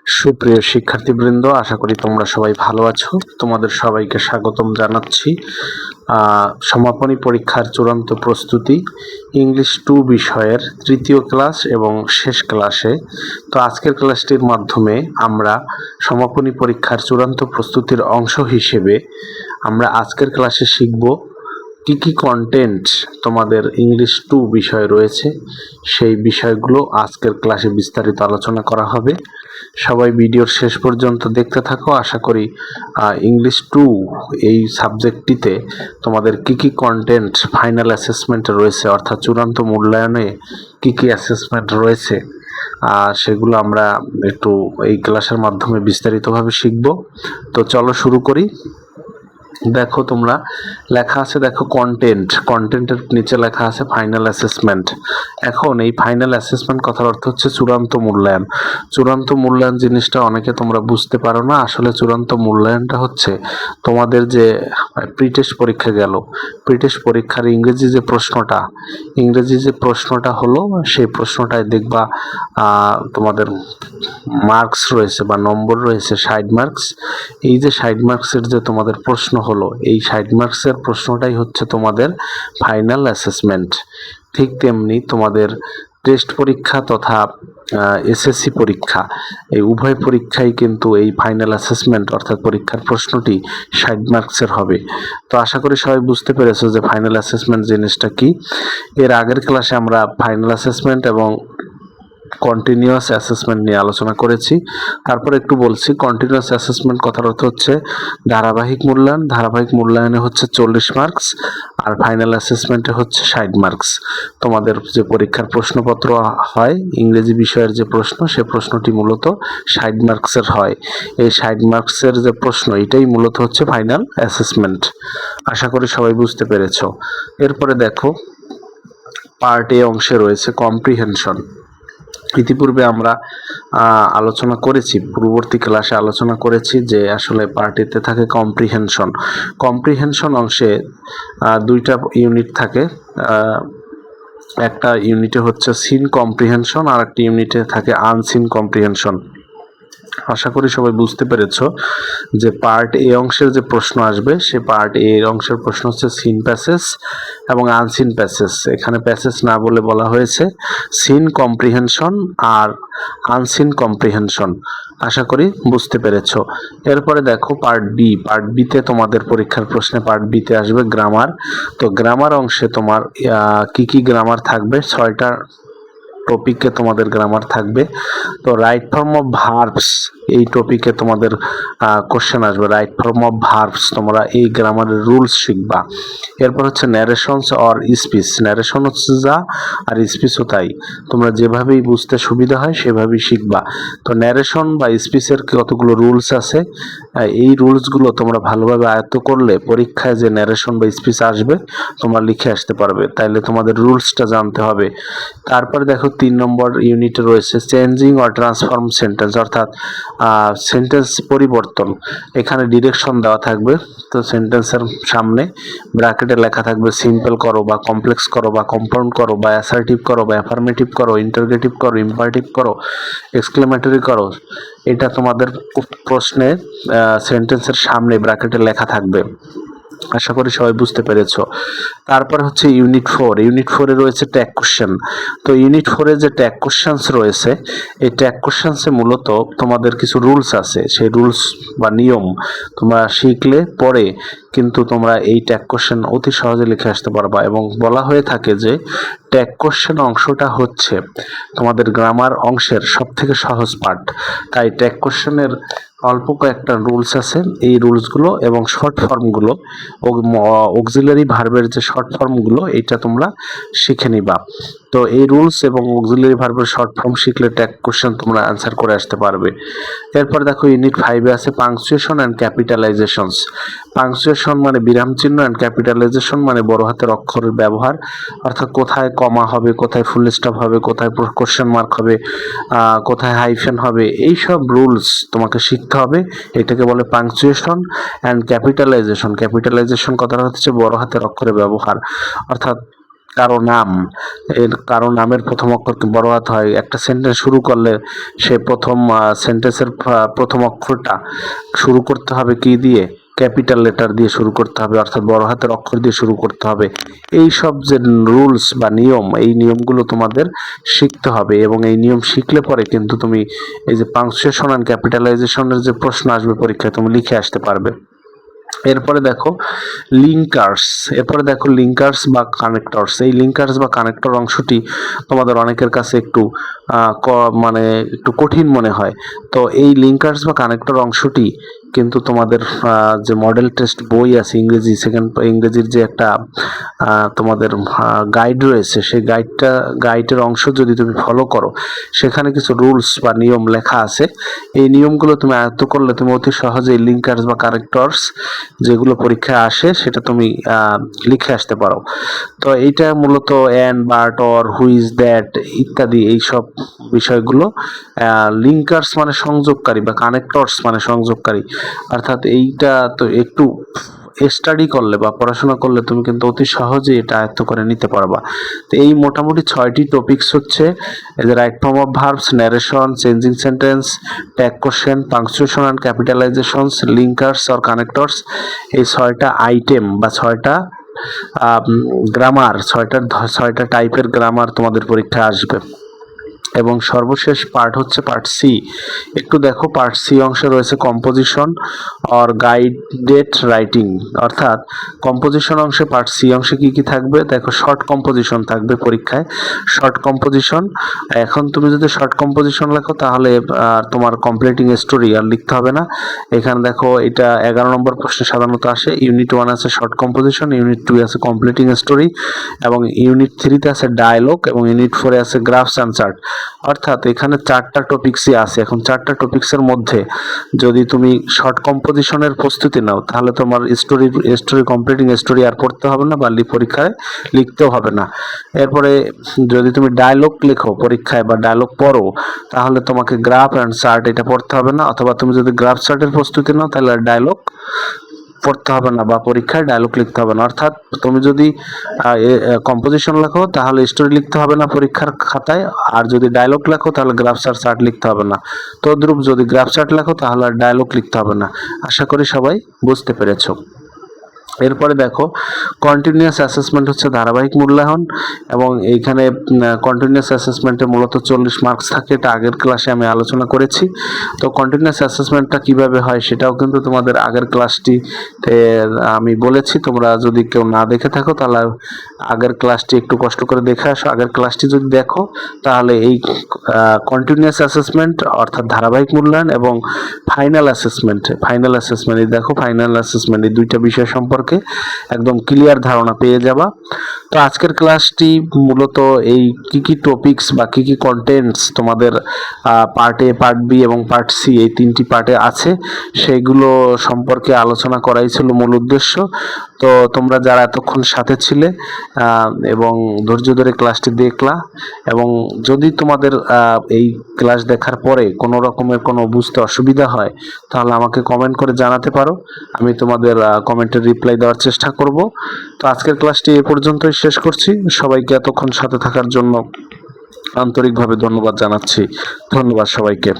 সুপ্রিয় শিক্ষার্থীবৃন্দ, আশা করি তোমরা সবাই ভালো আছো। তোমাদের সবাইকে স্বাগতম জানাচ্ছি সমাপনী পরীক্ষার চূড়ান্ত প্রস্তুতি ইংলিশ 2 বিষয়ের তৃতীয় ক্লাস এবং শেষ ক্লাসে। তো আজকের ক্লাসটির মাধ্যমে আমরা সমাপনী পরীক্ষার চূড়ান্ত প্রস্তুতির অংশ হিসেবে আমরা আজকের ক্লাসে শিখব কি কন্টেন্ট তোমাদের ইংলিশ 2 বিষয় রয়েছে, সেই বিষয়গুলো আজকের ক্লাসে বিস্তারিত আলোচনা করা হবে। সবাই ভিডিওর শেষ পর্যন্ত দেখতে থাকো। আশা করি ইংলিশ 2 এই সাবজেক্টটিতে তোমাদের কি কন্টেন্ট ফাইনাল অ্যাসেসমেন্টে রয়েছে, অর্থাৎ চূড়ান্ত মূল্যায়নে কি অ্যাসেসমেন্ট রয়েছে, সেগুলো আমরা একটু এই ক্লাসের মাধ্যমে বিস্তারিতভাবে শিখব। তো চলো শুরু করি। দেখো তোমরা লেখা আছে, দেখো কন্টেন্টের নিচে লেখা আছে ফাইনাল অ্যাসেসমেন্ট। এখন এই ফাইনাল অ্যাসেসমেন্ট কথার অর্থ হচ্ছে চূড়ান্ত মূল্যায়ন। চূড়ান্ত মূল্যায়ন জিনিসটা অনেকে তোমরা বুঝতে পারো না। আসলে চূড়ান্ত মূল্যায়নটা হচ্ছে তোমাদের যে প্রিটেস্ট পরীক্ষা গেল, প্রিটেস্ট পরীক্ষার ইংরেজি যে প্রশ্নটা হলো, সেই প্রশ্নটায় দেখবা তোমাদের মার্কস রয়েছে বা নম্বর রয়েছে 60 মার্কস। এই যে 60 মার্কসের যে তোমাদের প্রশ্ন হলো, এই 60 মার্কসের প্রশ্নটাই হচ্ছে তোমাদের ফাইনাল অ্যাসেসমেন্ট। ঠিক তেমনি তোমাদের টেস্ট পরীক্ষা তথা এসএসসি পরীক্ষা, এই উভয় পরীক্ষাই কিন্তু এই ফাইনাল অ্যাসেসমেন্ট অর্থাৎ পরীক্ষার প্রশ্নটি 60 মার্কসের হবে। তো আশা করি সবাই বুঝতে পেরেছো যে ফাইনাল অ্যাসেসমেন্ট জিনিসটা কি। এর আগের ক্লাসে আমরা ফাইনাল অ্যাসেসমেন্ট এবং কন্টিনিউয়াস অ্যাসেসমেন্ট নিয়ে আলোচনা করেছি। তারপর একটু বলছি, কন্টিনিউয়াস অ্যাসেসমেন্ট কথার অর্থ হচ্ছে ধারাবাহিক মূল্যায়নে হচ্ছে 40 মার্কস, আর ফাইনাল অ্যাসেসমেন্টে হচ্ছে 60 মার্কস। তোমাদের যে পরীক্ষার প্রশ্নপত্র হয় ইংরেজি বিষয়ের যে প্রশ্ন, সে প্রশ্নটি মূলত 60 মার্কসের হয়। এই 60 মার্কসের যে প্রশ্ন, এটাই মূলত হচ্ছে ফাইনাল অ্যাসেসমেন্ট। আশা করি সবাই বুঝতে পেরেছো। এরপরে দেখো পার্ট এ অংশে রয়েছে কম্প্রিহেনশন। ইতিপূর্বে আমরা পূর্ববর্তী ক্লাসে আলোচনা করেছি যে আসলে পার্টিতে থাকে কম্প্রিহেনশন অংশে 2টা ইউনিট থাকে। একটা ইউনিটে হচ্ছে সিন কম্প্রিহেনশন, আর একটা ইউনিটে থাকে আনসিন কম্প্রিহেনশন। আশা করি সবাই বুঝতে পেরেছো যে পার্ট এ অংশের যে প্রশ্ন আসবে, সে পার্ট এ অংশের প্রশ্ন হচ্ছে সিন প্যাসেজ এবং আনসিন প্যাসেজ। এখানে প্যাসেজ না বলে বলা হয়েছে সিন কম্প্রিহেনশন আর আনসিন কম্প্রিহেনশন। আশা করি বুঝতে পেরেছো। এরপরে দেখো পার্ট বিতে তোমাদের পরীক্ষার প্রশ্নে পার্ট বিতে আসবে গ্রামার। তো গ্রামার অংশে তোমার কি গ্রামার থাকবে, 6টা টপিকে তোমাদের গ্রামার থাকবে। তো রাইট ফর্ম অফ ভার্বস, এই টপিকে তোমাদের কোশ্চেন আসবে। রাইট ফর্ম অফ ভার্বস, তোমরা এই গ্রামারের রুলস শিখবা। এরপর হচ্ছে ন্যারেশনস অর স্পিচ। ন্যারেশন হচ্ছে যা, আর স্পিচও তাই। তোমরা যেভাবেই বুঝতে সুবিধা হয় সেভাবেই শিখবা। তো ন্যারেশন বা স্পিচের কতগুলো রুলস আছে, এই রুলসগুলো তোমরা ভালোভাবে আয়ত্ত করলে পরীক্ষায় যে ন্যারেশন বা স্পিচ আসবে তোমরা লিখে আসতে পারবে। তাইলে তোমাদের রুলসটা জানতে হবে। তারপরে দেখো 3 নম্বর ইউনিটে রয়েছে চেঞ্জিং অর ট্রান্সফর্ম সেন্টেন্স, অর্থাৎ সেন্টেন্স পরিবর্তন। এখানে ডিরেকশন দেওয়া থাকবে। তো সেন্টেন্সের সামনে ব্র্যাকেটে লেখা থাকবে সিম্পল করো বা কমপ্লেক্স করো বা কম্পাউন্ড করো বা অ্যাসার্টিভ করো বা অ্যাফার্মেটিভ করো, ইন্টারগেটিভ করো, ইম্পারেটিভ করো, এক্সক্লেমেটরি করো। এটা তোমাদের প্রশ্নে সেন্টেন্সের সামনে ব্র্যাকেটে লেখা থাকবে। আশা করি সবাই বুঝতে পেরেছো। তারপর হচ্ছে ইউনিট 4 এ রয়েছে ট্যাগ কোশ্চেন। তো ইউনিট 4 এ যে ট্যাগ কোশ্চেন্স রয়েছে, এই ট্যাগ কোশ্চেন্সে মূলত তোমাদের কিছু রুলস আছে। সেই রুলস বা নিয়ম তোমরা শিখলে পরে কিন্তু তোমরা এই ট্যাগ কোশ্চেন অতি সহজে লিখে আসতে পারবা। এবং বলা হয়ে থাকে যে ট্যাগ কোশ্চেন অংশটা হচ্ছে তোমাদের গ্রামার অংশের সবথেকে সহজ পার্ট। তাই ট্যাগ কোশ্চেনের অল্প কয়েকটা রুলস আছে, এই রুলসগুলো এবং শর্ট ফর্মগুলো, অক্সিলারি ভার্বের যে শর্ট ফর্মগুলো, এটা তোমরা শিখে নিবা। তো এই রুলস এবং অক্সিলারি ভার্বের শর্ট ফর্ম শিখলে ট্যাগ কোশ্চেন তোমরা অ্যান্সার করে আসতে পারবে। এরপর দেখো ইউনিট 5 এ আছে পাংচুয়েশন অ্যান্ড ক্যাপিটালাইজেশনস। পাংচুয়েশন মানে বিরাম চিহ্ন, অ্যান্ড ক্যাপিটালাইজেশন মানে বড় হাতের অক্ষরের ব্যবহার, অর্থাৎ কোথায় কমা হবে, কোথায় ফুল স্টপ হবে, কোথায় কোশ্চেন মার্ক হবে, কোথায় হাইফেন হবে, এইসব রুলস তোমাকে শিখতে হবে। এটাকে বলে পাংচুয়েশন অ্যান্ড ক্যাপিটালাইজেশন। ক্যাপিটালাইজেশন কথাটা হচ্ছে বড় হাতের অক্ষরের ব্যবহার, অর্থাৎ কারো নামের প্রথম অক্ষরকে বড় হাত হয়। একটা সেন্টেন্স শুরু করলে সে প্রথম সেন্টেন্সের প্রথম অক্ষরটা শুরু করতে হবে কি দিয়ে, ক্যাপিটাল লেটার দিয়ে শুরু করতে হবে, অর্থাৎ বড় হাতের অক্ষর দিয়ে শুরু করতে হবে। এই সব যে রুলস বা নিয়ম, এই নিয়মগুলো তোমাদের শিখতে হবে এবং এই নিয়ম শিখলে পরে কিন্তু তুমি এই যে পাংচুয়েশন অ্যান্ড ক্যাপিটালাইজেশনের যে প্রশ্ন আসবে পরীক্ষায় তুমি লিখে আসতে পারবে। এরপরে দেখো লিঙ্কার্স বা কানেক্টরস। এই লিঙ্কার্স বা কানেক্টর অংশটি তোমাদের অনেকের কাছে একটু মানে একটু কঠিন মনে হয়। তো এই লিঙ্কার্স বা কানেক্টর অংশটি কিন্তু তোমাদের যে মডেল টেস্ট বই আছে ইংরেজির যে একটা তোমাদের গাইড রয়েছে, সেই গাইডের অংশ যদি তুমি ফলো করো, সেখানে কিছু রুলস বা নিয়ম লেখা আছে। এই নিয়মগুলো তুমি আয়ত্ত করলে তুমি অতি সহজেই লিঙ্কার্স বা কানেক্টরস যেগুলো পরীক্ষায় আসে সেটা তুমি লিখে আসতে পারো। তো এইটা মূলত and, but, or, who is that ইত্যাদি এইসব বিষয়গুলো। লিঙ্কার্স মানে সংযোগকারী বা কানেক্টরস মানে সংযোগকারী, অর্থাৎ এইটা তো একটু স্টাডি করলে বা পড়াশোনা করলে তুমি কিন্তু অতি সহজে এটা আয়ত্ত করে নিতে পারবা। তো এই মোটামুটি 6টি টপিকস হচ্ছে এই যে right form of verbs, narration, changing sentence, tag question, punctuation and capitalisations, linkers or connectors. এই 6টা আইটেম বা 6টা গ্রামার, 6টা টাইপের গ্রামার তোমাদের পরীক্ষায় আসবে। এবং সর্বশেষ পার্ট হচ্ছে পার্ট সি। একটু দেখো, পার্ট সি অংশে রয়েছে কম্পোজিশন অর গাইডেড রাইটিং, অর্থাৎ কম্পোজিশন অংশে পার্ট সি অংশে কি কি থাকবে দেখো। শর্ট কম্পোজিশন থাকবে পরীক্ষায়, শর্ট কম্পোজিশন। এখন তুমি যদি শর্ট কম্পোজিশন লেখো তাহলে তোমার কমপ্লিটিং স্টোরি আর লিখতে হবে না। এখানে দেখো, এটা 11 নম্বর প্রশ্নে সাধারণত আসে। ইউনিট 1 আছে শর্ট কম্পোজিশন, ইউনিট 2 আছে কমপ্লিটিং স্টোরি, এবং ইউনিট 3-তে আছে ডায়ালগ, এবং ইউনিট 4-এ আছে গ্রাফস অ্যান্ড চার্ট। অর্থাৎ এখানে 4টা টপিকসই আছে। এখন 4টা টপিকসের মধ্যে যদি তুমি শর্ট কম্পোজিশনের প্রস্তুতি নাও তাহলে তোমার স্টোরি কমপ্লিটিং স্টোরি আর পড়তে হবে না বা পরীক্ষায় লিখতেও হবে না। এরপরে যদি তুমি ডায়লগ লেখো পরীক্ষায় বা ডায়লগ পড়ো তাহলে তোমাকে গ্রাফ অ্যান্ড চার্ট এটা পড়তে হবে না, অথবা তুমি যদি গ্রাফ চার্টের প্রস্তুতি নাও তাহলে ডায়লগ পড়তে হবে না বা পরীক্ষায় ডায়লগ লিখতে হবে না। অর্থাৎ তুমি যদি কম্পোজিশন লেখো তাহলে স্টোরি লিখতে হবে না পরীক্ষার খাতায়, আর যদি ডায়লগ লেখো তাহলে গ্রাফ চার্ট লিখতে হবে না। তদ্রূপ যদি গ্রাফ চার্ট লেখো তাহলে আর ডায়লগ লিখতে হবে না। আশা করি সবাই বুঝতে পেরেছো। এরপরে দেখো, কন্টিনিউয়াস অ্যাসেসমেন্ট হচ্ছে ধারাবাহিক মূল্যায়ন, এবং এইখানে কন্টিনিউয়াস অ্যাসেসমেন্টে মূলত 40 মার্কস থাকে। এটা আগের ক্লাসে আমি আলোচনা করেছি। তো কন্টিনিউয়াস অ্যাসেসমেন্টটা কিভাবে হয় সেটাও কিন্তু তোমাদের আগের ক্লাসটি আমি বলেছি। তোমরা যদি কেউ না দেখে থাকো তাহলে আগের ক্লাসটি একটু কষ্ট করে দেখে আসো। আগের ক্লাসটি যদি দেখো তাহলে এই কন্টিনিউয়াস অ্যাসেসমেন্ট অর্থাৎ ধারাবাহিক মূল্যায়ন এবং ফাইনাল অ্যাসেসমেন্ট এই দেখো, ফাইনাল অ্যাসেসমেন্ট, এই দুইটা বিষয় সম্পর্কে একদম ক্লিয়ার ধারণা পেয়ে যাবা। তো আজকের ক্লাসটি মূলত এই কি টপিকস বা কি কন্টেন্টস তোমাদের পার্ট এ, পার্ট বি এবং পার্ট সি এই 3টি পার্টে আছে সেইগুলো সম্পর্কে আলোচনা করাই ছিল মূল উদ্দেশ্য। তো তোমরা যারা এতক্ষণ সাথে ছিলে এবং ধৈর্য ধরে ক্লাসটি দেখলা, এবং যদি তোমাদের এই ক্লাস দেখার পরে কোনো রকমের কোনো বুঝতে অসুবিধা হয় তাহলে আমাকে কমেন্ট করে জানাতে পারো। আমি তোমাদের কমেন্টের রিপ্লাই দেওয়ার চেষ্টা করব। তো আজকের ক্লাসটি এ পর্যন্তই শেষ করছি। সবাইকে এতক্ষণ সাথে থাকার জন্য আন্তরিকভাবে ধন্যবাদ জানাচ্ছি। ধন্যবাদ সবাইকে।